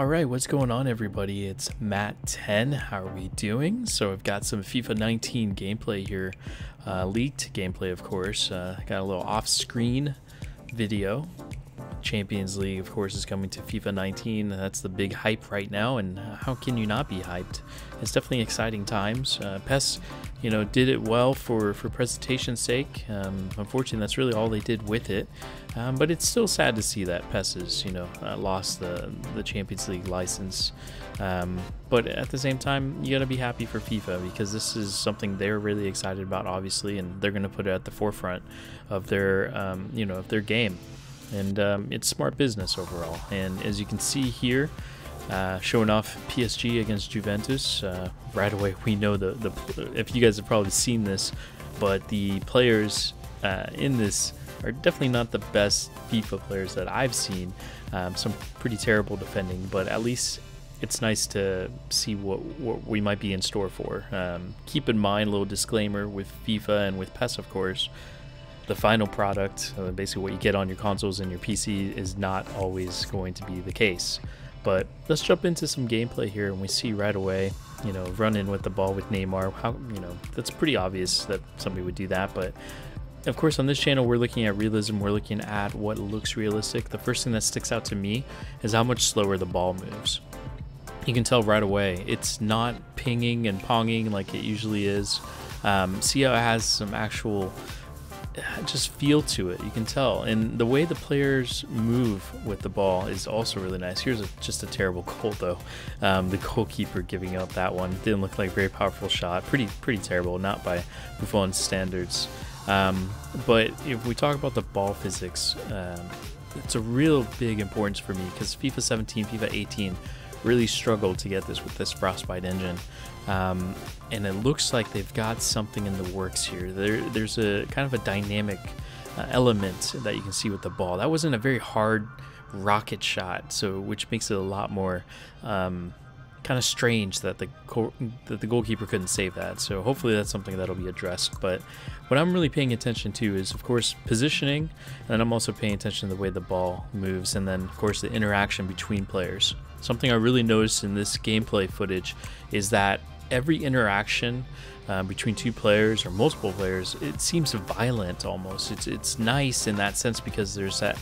All right, what's going on, everybody? It's Matt10. How are we doing? So I've got some FIFA 19 gameplay here, leaked gameplay, of course. Got a little off-screen video. Champions League, of course, is coming to FIFA 19. That's the big hype right now, and how can you not be hyped? It's definitely exciting times. PES, did it well for presentation's sake. Unfortunately, that's really all they did with it. But it's still sad to see that PES has, lost the Champions League license. But at the same time, you gotta be happy for FIFA because this is something they're really excited about, obviously, and they're gonna put it at the forefront of their, of their game. And it's smart business overall. And as you can see here, showing off PSG against Juventus, right away we know if you guys have probably seen this, but the players in this are definitely not the best FIFA players that I've seen. Some pretty terrible defending, but at least it's nice to see what we might be in store for. Keep in mind, a little disclaimer with FIFA and with PES, of course, the final product, basically what you get on your consoles and your PC, is not always going to be the case. But let's jump into some gameplay here, and we see right away, run in with the ball with Neymar. How, that's pretty obvious that somebody would do that, but of course on this channel we're looking at realism, we're looking at what looks realistic. The first thing that sticks out to me is how much slower the ball moves. You can tell right away it's not pinging and ponging like it usually is. See how it has some actual just feel to it, you can tell, and the way the players move with the ball is also really nice. Here's just a terrible goal though. The goalkeeper giving up that one didn't look like a very powerful shot. Pretty terrible, not by Buffon standards. But if we talk about the ball physics, it's a real big importance for me because FIFA 17, FIFA 18 really struggled to get this with this Frostbite engine. And it looks like they've got something in the works here. There's a kind of a dynamic element that you can see with the ball. That wasn't a very hard rocket shot, which makes it a lot more kind of strange that the goalkeeper couldn't save that. So hopefully that's something that'll be addressed. But what I'm really paying attention to is, of course, positioning, and I'm also paying attention to the way the ball moves, and then of course the interaction between players. Something I really noticed in this gameplay footage is that every interaction between two players or multiple players, it seems violent almost. It's nice in that sense because there's that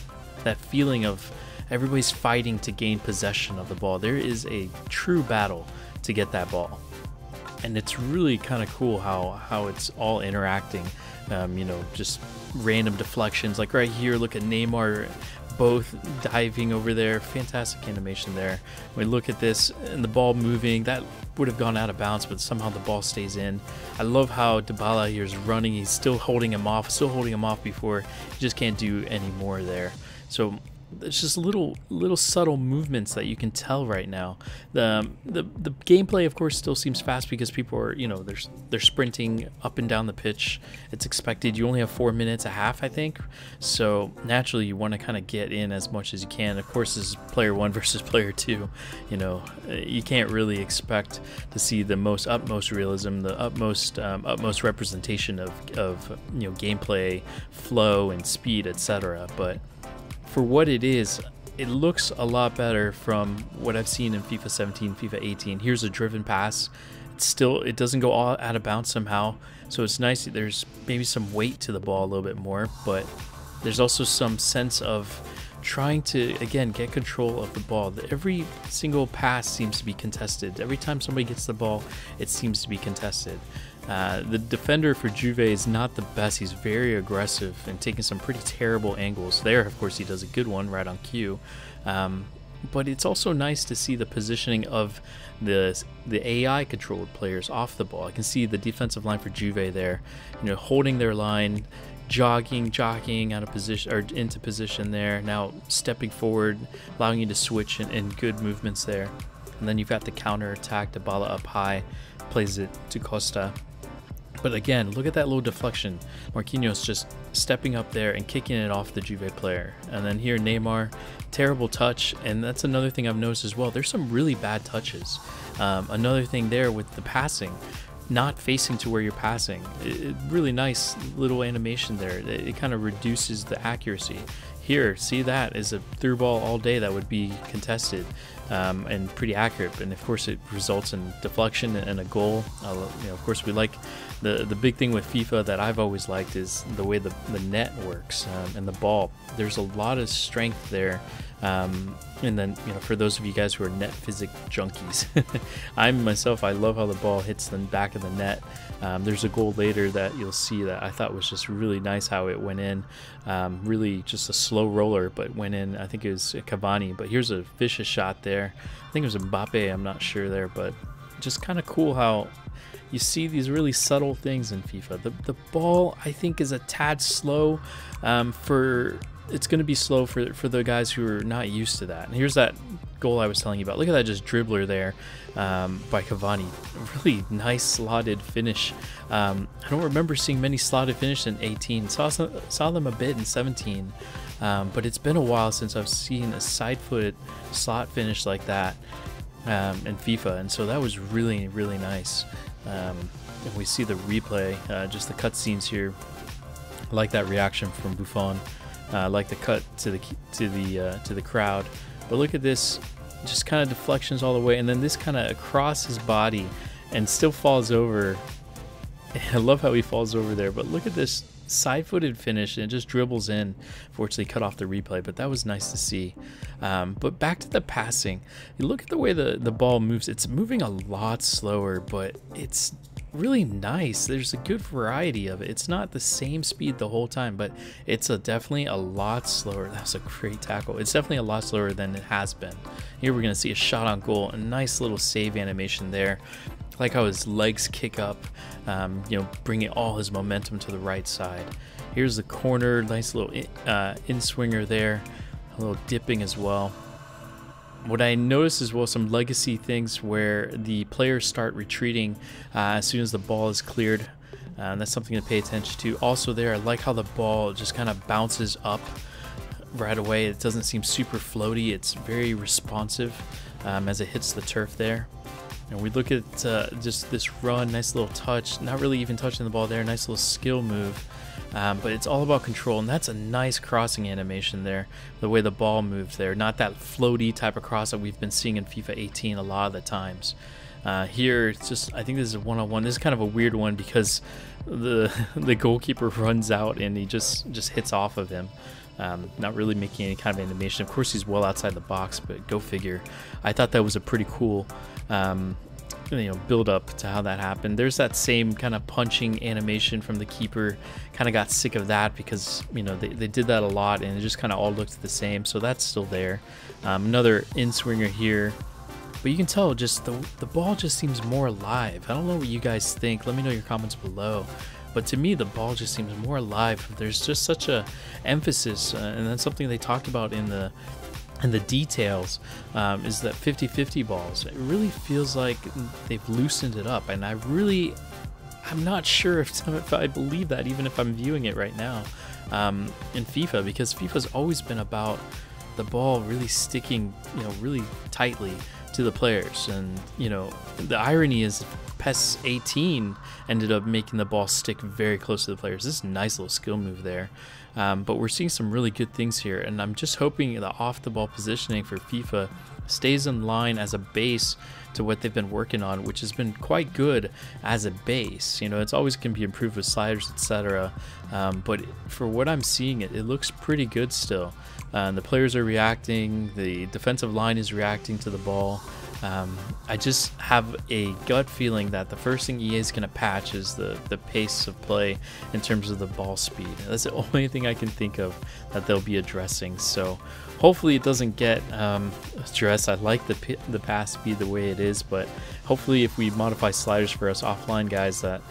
feeling of everybody's fighting to gain possession of the ball. There is a true battle to get that ball, and it's really kind of cool how it's all interacting. Just random deflections, like right here, look at Neymar both diving over there. Fantastic animation there. We look at this and the ball moving, that would have gone out of bounds, but somehow the ball stays in. I love how Dybala here is running. He's still holding him off before he just can't do any more there. So it's just little subtle movements that you can tell right now. The gameplay, of course, still seems fast because people are, they're sprinting up and down the pitch. It's expected. You only have 4 minutes a half, I think. So naturally, you want to kind of get in as much as you can. Of course, this is player 1 versus player 2. You can't really expect to see the utmost realism, the utmost representation of gameplay flow and speed, etc. But for what it is, it looks a lot better from what I've seen in FIFA 17, FIFA 18. Here's a driven pass. It doesn't go all out of bounds somehow, so it's nice that there's maybe some weight to the ball a little bit more, but there's also some sense of trying to, again, get control of the ball. Every single pass seems to be contested. Every time somebody gets the ball, it seems to be contested. The defender for Juve is not the best. He's very aggressive and taking some pretty terrible angles. There, of course, he does a good one right on cue. But it's also nice to see the positioning of the AI controlled players off the ball. I can see the defensive line for Juve there, holding their line, jogging out of position or into position there. Now stepping forward, allowing you to switch and good movements there. And then you've got the counter attack. Dybala up high, plays it to Costa. But again, look at that little deflection. Marquinhos just stepping up there and kicking it off the Juve player. And then here, Neymar, terrible touch. And that's another thing I've noticed as well. There's some really bad touches. Another thing there with the passing, not facing to where you're passing. Really nice little animation there. It kind of reduces the accuracy. here, see, that is a through ball all day that would be contested and pretty accurate, and of course it results in deflection and a goal. You know, of course, we like the big thing with FIFA that I've always liked is the way the net works and the ball. There's a lot of strength there. And then, you know, for those of you guys who are net physics junkies, I love how the ball hits the back of the net. There's a goal later that you'll see that I thought was just really nice how it went in. Really just a slow roller, but went in. I think it was Cavani, but here's a vicious shot there. I think it was Mbappe, I'm not sure there, but just kind of cool how you see these really subtle things in FIFA. The ball, I think, is a tad slow it's going to be slow for the guys who are not used to that. And here's that goal I was telling you about. Look at that just dribbler there by Cavani. Really nice slotted finish. I don't remember seeing many slotted finishes in 18. Saw them a bit in 17. But it's been a while since I've seen a side-footed slot finish like that in FIFA. And so that was really, really nice. And we see the replay, just the cutscenes here. I like that reaction from Buffon. Like the cut to the crowd, but look at this, just kind of deflections all the way, and then this kind of across his body and still falls over. I love how he falls over there, but look at this side-footed finish, and it just dribbles in. Fortunately cut off the replay, but that was nice to see. But back to the passing, you look at the way the ball moves. It's moving a lot slower, but it's really nice. There's a good variety of it. It's not the same speed the whole time, but it's definitely a lot slower. That was a great tackle. It's definitely a lot slower than it has been. Here we're going to see a shot on goal, a nice little save animation there. I like how his legs kick up, you know, bringing all his momentum to the right side. Here's the corner, nice little in-swinger there, a little dipping as well. What I noticed as well, some legacy things where the players start retreating as soon as the ball is cleared. That's something to pay attention to. Also there, I like how the ball just kind of bounces up right away. It doesn't seem super floaty. It's very responsive as it hits the turf there. And we look at just this run, nice little touch, not really even touching the ball there, nice little skill move. But it's all about control, and that's a nice crossing animation there, the way the ball moved there, not that floaty type of cross that we've been seeing in FIFA 18 a lot of the times. Here, it's just, I think this is a one-on-one. This is kind of a weird one because the goalkeeper runs out and he just hits off of him. Not really making any kind of animation. Of course, he's well outside the box, but go figure. I thought that was a pretty cool build up to how that happened. There's that same kind of punching animation from the keeper. Kind of got sick of that because, you know, they did that a lot and it just kind of all looked the same, so that's still there. Another in-swinger here, but you can tell just the ball just seems more alive. I don't know what you guys think. Let me know your comments below. But to me, the ball just seems more alive. There's just such a emphasis, and that's something they talked about in the details, is that 50-50 balls. It really feels like they've loosened it up, and I'm not sure if I believe that, even if I'm viewing it right now in FIFA, because FIFA's always been about the ball really sticking, you know, really tightly to the players. And, you know, the irony is PES 18 ended up making the ball stick very close to the players. This is a nice little skill move there. But we're seeing some really good things here, and I'm just hoping the off-the-ball positioning for FIFA stays in line as a base to what they've been working on, which has been quite good as a base. You know, it's always can be improved with sliders, etc. But for what I'm seeing, it looks pretty good still. The players are reacting, the defensive line is reacting to the ball. I just have a gut feeling that the first thing EA is going to patch is the pace of play in terms of the ball speed. That's the only thing I can think of that they'll be addressing. So hopefully it doesn't get addressed. I like the pass speed the way it is, but hopefully if we modify sliders for us offline guys, that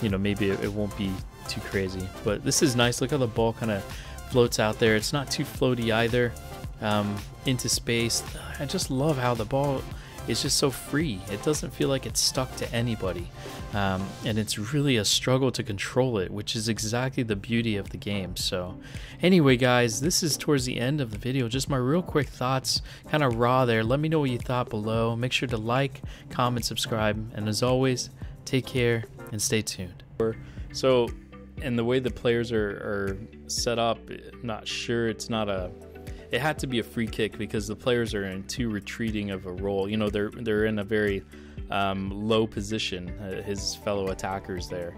you know, maybe it won't be too crazy. But this is nice. Look how the ball kind of floats out there. It's not too floaty either. Into space. I just love how the ball is just so free. It doesn't feel like it's stuck to anybody, and it's really a struggle to control it, which is exactly the beauty of the game. So anyway guys, this is towards the end of the video, just my real quick thoughts, kind of raw there. Let me know what you thought below. Make sure to like, comment, subscribe, and as always, take care and stay tuned. So and the way the players are set up, I'm not sure. It had to be a free kick because the players are in too retreating of a role. You know, they're in a very low position, his fellow attackers there.